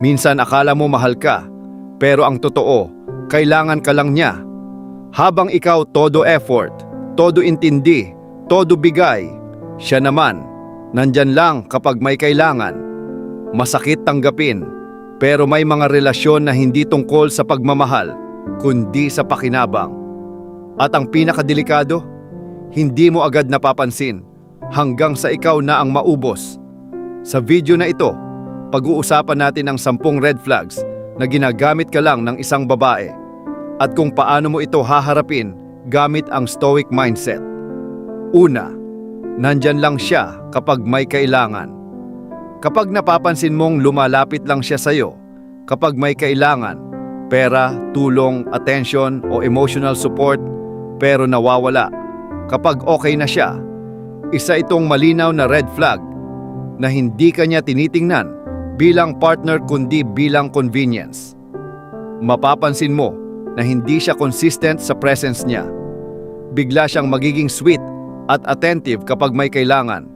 Minsan akala mo mahal ka, pero ang totoo, kailangan ka lang niya. Habang ikaw todo effort, todo intindi, todo bigay, siya naman, nandyan lang kapag may kailangan. Masakit tanggapin, pero may mga relasyon na hindi tungkol sa pagmamahal, kundi sa pakinabang. At ang pinakadelikado, hindi mo agad napapansin hanggang sa ikaw na ang maubos. Sa video na ito, pag-uusapan natin ang 10 red flags na ginagamit ka lang ng isang babae at kung paano mo ito haharapin gamit ang stoic mindset. Una, nandyan lang siya kapag may kailangan. Kapag napapansin mong lumalapit lang siya sa'yo, kapag may kailangan, pera, tulong, attention o emotional support, pero nawawala, kapag okay na siya, isa itong malinaw na red flag na hindi ka niya tinitingnan bilang partner kundi bilang convenience. Mapapansin mo na hindi siya consistent sa presence niya. Bigla siyang magiging sweet at attentive kapag may kailangan,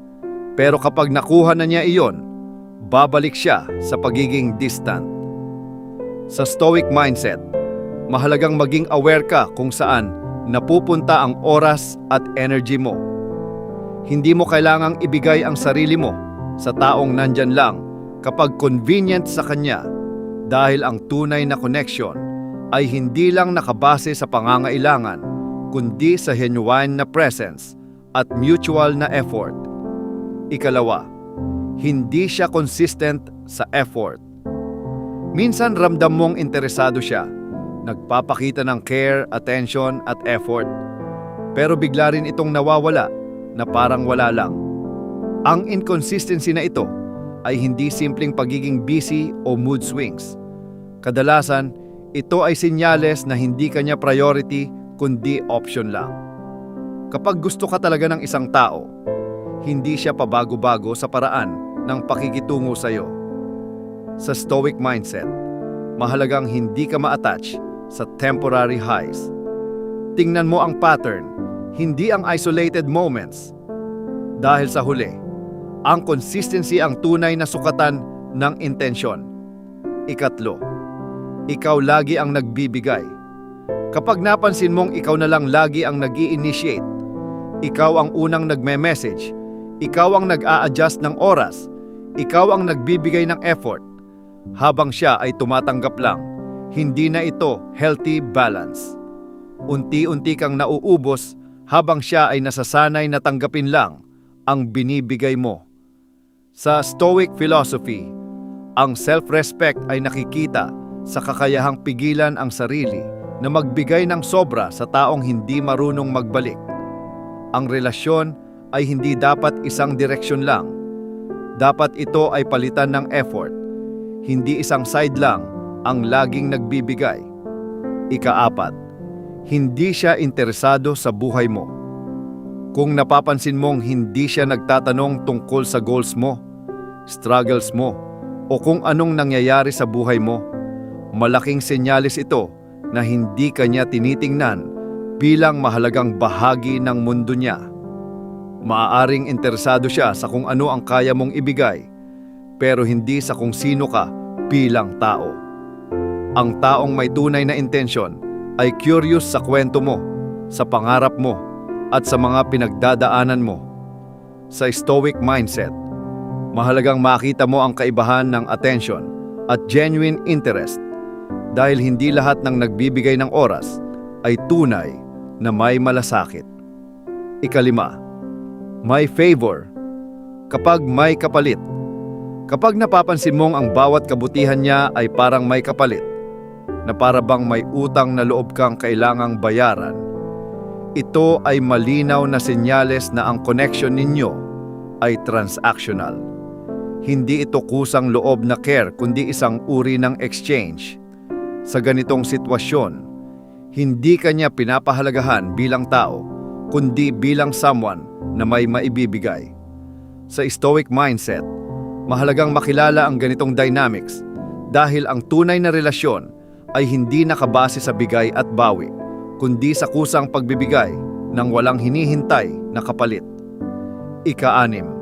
pero kapag nakuha na niya iyon, babalik siya sa pagiging distant. Sa stoic mindset, mahalagang maging aware ka kung saan napupunta ang oras at energy mo. Hindi mo kailangang ibigay ang sarili mo sa taong nandyan lang kapag convenient sa kanya, dahil ang tunay na connection ay hindi lang nakabase sa pangangailangan, kundi sa genuine na presence at mutual na effort. Ikalawa, hindi siya consistent sa effort. Minsan ramdam mong interesado siya, nagpapakita ng care, attention at effort, pero bigla rin itong nawawala na parang wala lang. Ang inconsistency na ito ay hindi simpleng pagiging busy o mood swings. Kadalasan, ito ay senyales na hindi kanya priority kundi option lang. Kapag gusto ka talaga ng isang tao, hindi siya pabago-bago sa paraan ng pakikitungo sa iyo. Sa stoic mindset, mahalagang hindi ka ma-attach sa temporary highs. Tingnan mo ang pattern, hindi ang isolated moments. Dahil sa huli, ang consistency ang tunay na sukatan ng intensyon. Ikatlo, ikaw lagi ang nagbibigay. Kapag napansin mong ikaw na lang lagi ang nag-i-initiate, ikaw ang unang nagme-message, ikaw ang nag-a-adjust ng oras, ikaw ang nagbibigay ng effort, habang siya ay tumatanggap lang, hindi na ito healthy balance. Unti-unti kang nauubos habang siya ay nasasanay na tanggapin lang ang binibigay mo. Sa Stoic philosophy, ang self-respect ay nakikita sa kakayahang pigilan ang sarili na magbigay ng sobra sa taong hindi marunong magbalik. Ang relasyon ay hindi dapat isang direksyon lang. Dapat ito ay palitan ng effort, hindi isang side lang ang laging nagbibigay. Ikaapat, hindi siya interesado sa buhay mo. Kung napapansin mong hindi siya nagtatanong tungkol sa goals mo, struggles mo, o kung anong nangyayari sa buhay mo, malaking senyales ito na hindi ka niya tinitingnan bilang mahalagang bahagi ng mundo niya. Maaaring interesado siya sa kung ano ang kaya mong ibigay, pero hindi sa kung sino ka bilang tao. Ang taong may tunay na intensyon ay curious sa kwento mo, sa pangarap mo, at sa mga pinagdadaanan mo. Sa stoic mindset, mahalagang makita mo ang kaibahan ng attention at genuine interest, dahil hindi lahat ng nagbibigay ng oras ay tunay na may malasakit. Ikalima, may favor kapag may kapalit. Kapag napapansin mong ang bawat kabutihan niya ay parang may kapalit, na para bang may utang na loob kang kailangang bayaran, ito ay malinaw na senyales na ang connection ninyo ay transactional. Hindi ito kusang loob na care kundi isang uri ng exchange. Sa ganitong sitwasyon, hindi ka niya pinapahalagahan bilang tao, kundi bilang someone na may maibibigay. Sa stoic mindset, mahalagang makilala ang ganitong dynamics dahil ang tunay na relasyon ay hindi nakabase sa bigay at bawi, kundi sa kusang pagbibigay ng walang hinihintay na kapalit. Ika-6,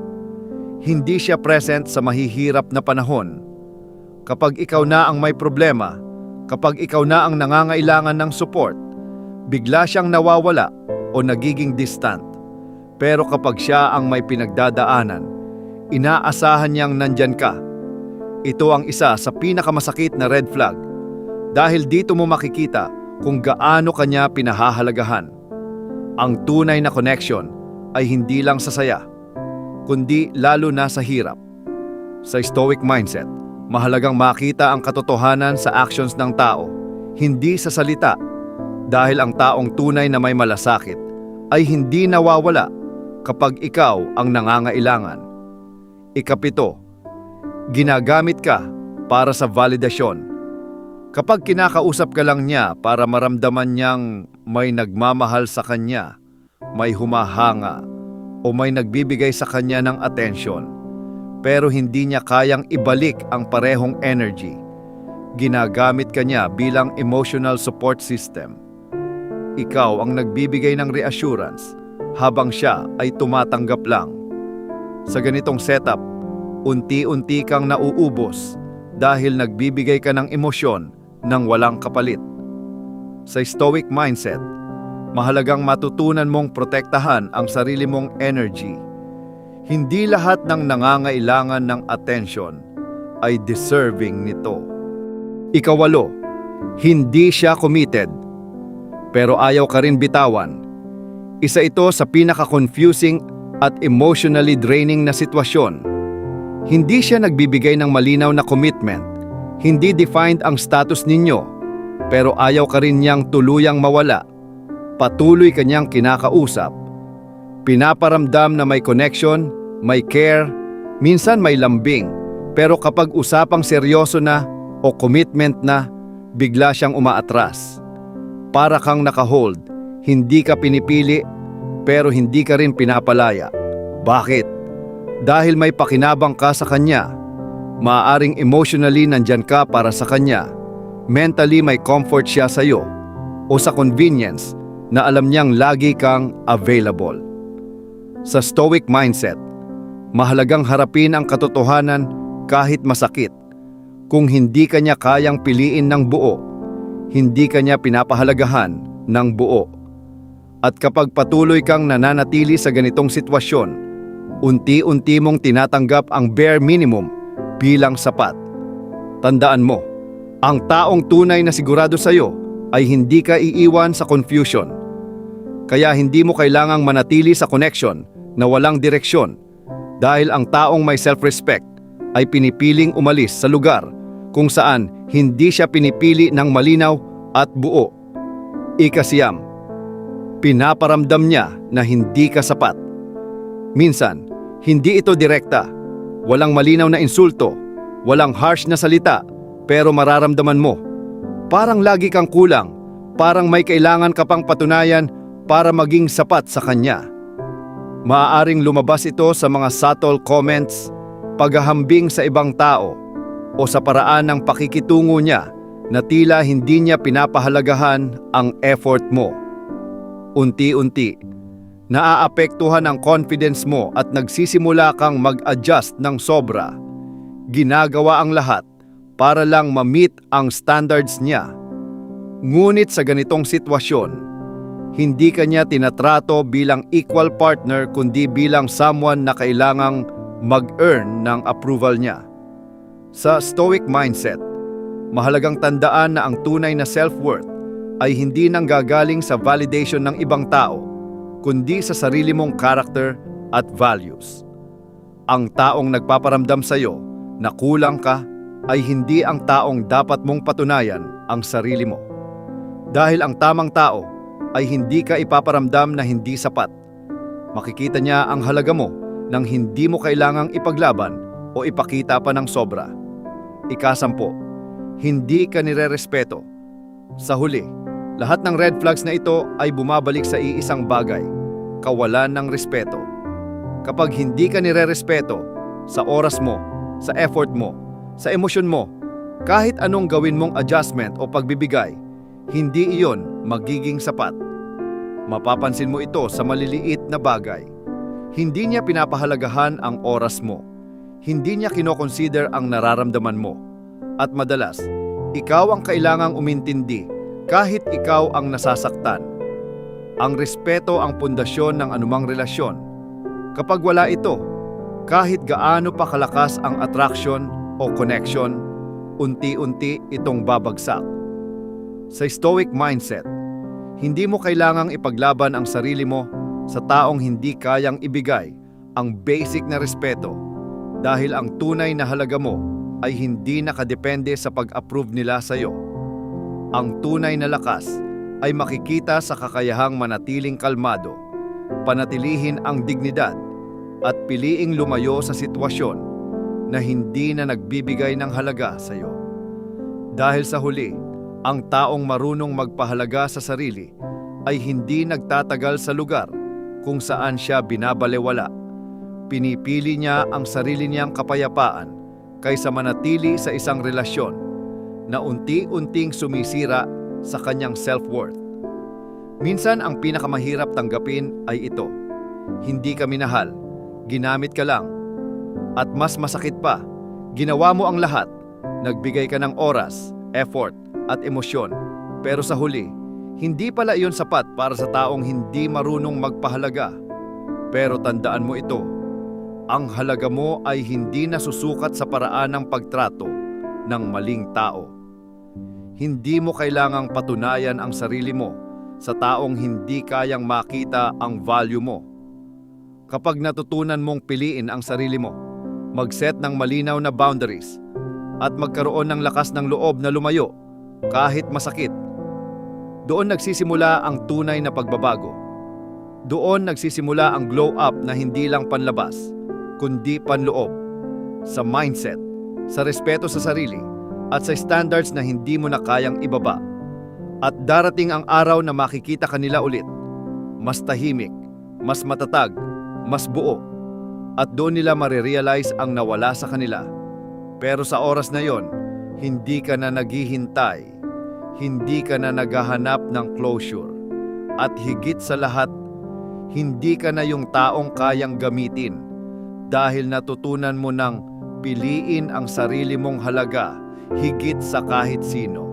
hindi siya present sa mahihirap na panahon. Kapag ikaw na ang may problema, kapag ikaw na ang nangangailangan ng support, bigla siyang nawawala o nagiging distant. Pero kapag siya ang may pinagdadaanan, inaasahan niyang nandyan ka. Ito ang isa sa pinakamasakit na red flag dahil dito mo makikita kung gaano kanya pinahahalagahan. Ang tunay na connection ay hindi lang sa saya, kundi lalo na sa hirap. Sa stoic mindset, mahalagang makita ang katotohanan sa actions ng tao, hindi sa salita, dahil ang taong tunay na may malasakit ay hindi nawawala kapag ikaw ang nangangailangan. Ikapito, ginagamit ka para sa validasyon. Kapag kinakausap ka lang niya para maramdaman niyang may nagmamahal sa kanya, may humahanga, o may nagbibigay sa kanya ng atensyon, pero hindi niya kayang ibalik ang parehong energy, ginagamit ka niya bilang emotional support system. Ikaw ang nagbibigay ng reassurance habang siya ay tumatanggap lang. Sa ganitong setup, unti-unti kang nauubos dahil nagbibigay ka ng emosyon nang walang kapalit. Sa stoic mindset, mahalagang matutunan mong protektahan ang sarili mong energy. Hindi lahat ng nangangailangan ng atensyon ay deserving nito. Ikawalo, hindi siya committed, pero ayaw ka rin bitawan. Isa ito sa pinaka-confusing at emotionally draining na sitwasyon. Hindi siya nagbibigay ng malinaw na commitment, hindi defined ang status ninyo, pero ayaw ka rin niyang tuluyang mawala. Patuloy kanyang kinakausap. Pinaparamdam na may connection, may care, minsan may lambing, pero kapag usapang seryoso na o commitment na, bigla siyang umaatras. Para kang nakahold, hindi ka pinipili, pero hindi ka rin pinapalaya. Bakit? Dahil may pakinabang ka sa kanya. Maaaring emotionally nandyan ka para sa kanya. Mentally may comfort siya sa iyo. O sa convenience, na alam niyang lagi kang available. Sa stoic mindset, mahalagang harapin ang katotohanan kahit masakit. Kung hindi ka niya kayang piliin ng buo, hindi ka niya pinapahalagahan ng buo. At kapag patuloy kang nananatili sa ganitong sitwasyon, unti-unti mong tinatanggap ang bare minimum bilang sapat. Tandaan mo, ang taong tunay na sigurado sa iyo ay hindi ka iiwan sa confusion. Kaya hindi mo kailangang manatili sa connection na walang direksyon dahil ang taong may self-respect ay pinipiling umalis sa lugar kung saan hindi siya pinipili ng malinaw at buo. Ikasiyam, pinaparamdam niya na hindi ka sapat. Minsan, hindi ito direkta, walang malinaw na insulto, walang harsh na salita, pero mararamdaman mo, parang lagi kang kulang, parang may kailangan ka pang patunayan para maging sapat sa kanya. Maaaring lumabas ito sa mga subtle comments, paghahambing sa ibang tao, o sa paraan ng pakikitungo niya na tila hindi niya pinapahalagahan ang effort mo. Unti-unti, naaapektuhan ang confidence mo at nagsisimula kang mag-adjust ng sobra. Ginagawa ang lahat para lang ma-meet ang standards niya. Ngunit sa ganitong sitwasyon, hindi ka niya tinatrato bilang equal partner kundi bilang someone na kailangang mag-earn ng approval niya. Sa stoic mindset, mahalagang tandaan na ang tunay na self-worth ay hindi nanggagaling sa validation ng ibang tao, kundi sa sarili mong character at values. Ang taong nagpaparamdam sa iyo na kulang ka ay hindi ang taong dapat mong patunayan ang sarili mo. Dahil ang tamang tao ay hindi ka ipaparamdam na hindi sapat. Makikita niya ang halaga mo nang hindi mo kailangang ipaglaban o ipakita pa ng sobra. Ikasampo, hindi ka nirerespeto. Sa huli, lahat ng red flags na ito ay bumabalik sa iisang bagay, kawalan ng respeto. Kapag hindi ka nirerespeto, sa oras mo, sa effort mo, sa emosyon mo, kahit anong gawin mong adjustment o pagbibigay, hindi iyon magiging sapat. Mapapansin mo ito sa maliliit na bagay. Hindi niya pinapahalagahan ang oras mo. Hindi niya kinoconsider ang nararamdaman mo. At madalas, ikaw ang kailangang umintindi kahit ikaw ang nasasaktan. Ang respeto ang pundasyon ng anumang relasyon. Kapag wala ito, kahit gaano pa kalakas ang attraction o connection, unti-unti itong babagsak. Sa Stoic mindset, hindi mo kailangang ipaglaban ang sarili mo sa taong hindi kayang ibigay ang basic na respeto dahil ang tunay na halaga mo ay hindi nakadepende sa pag-approve nila sa iyo. Ang tunay na lakas ay makikita sa kakayahang manatiling kalmado, panatilihin ang dignidad, at piliing lumayo sa sitwasyon na hindi na nagbibigay ng halaga sa iyo. Dahil sa huli, ang taong marunong magpahalaga sa sarili ay hindi nagtatagal sa lugar kung saan siya binabalewala. Pinipili niya ang sarili niyang kapayapaan kaysa manatili sa isang relasyon na unti-unting sumisira sa kanyang self-worth. Minsan ang pinakamahirap tanggapin ay ito: hindi ka minahal, ginamit ka lang. At mas masakit pa, ginawa mo ang lahat, nagbigay ka ng oras, effort at emosyon, pero sa huli, hindi pala iyon sapat para sa taong hindi marunong magpahalaga. Pero tandaan mo ito: ang halaga mo ay hindi nasusukat sa paraan ng pagtrato ng maling tao. Hindi mo kailangang patunayan ang sarili mo sa taong hindi kayang makita ang value mo. Kapag natutunan mong piliin ang sarili mo, mag-set ng malinaw na boundaries, at magkaroon ng lakas ng loob na lumayo kahit masakit, doon nagsisimula ang tunay na pagbabago. Doon nagsisimula ang glow up na hindi lang panlabas, kundi panloob, sa mindset, sa respeto sa sarili, at sa standards na hindi mo na kayang ibaba. At darating ang araw na makikita kanila ulit, mas tahimik, mas matatag, mas buo, at doon nila marirealize ang nawala sa kanila. Pero sa oras na yon, hindi ka na naghihintay, hindi ka na naghahanap ng closure, at higit sa lahat, hindi ka na yung taong kayang gamitin dahil natutunan mo nang piliin ang sarili mong halaga higit sa kahit sino.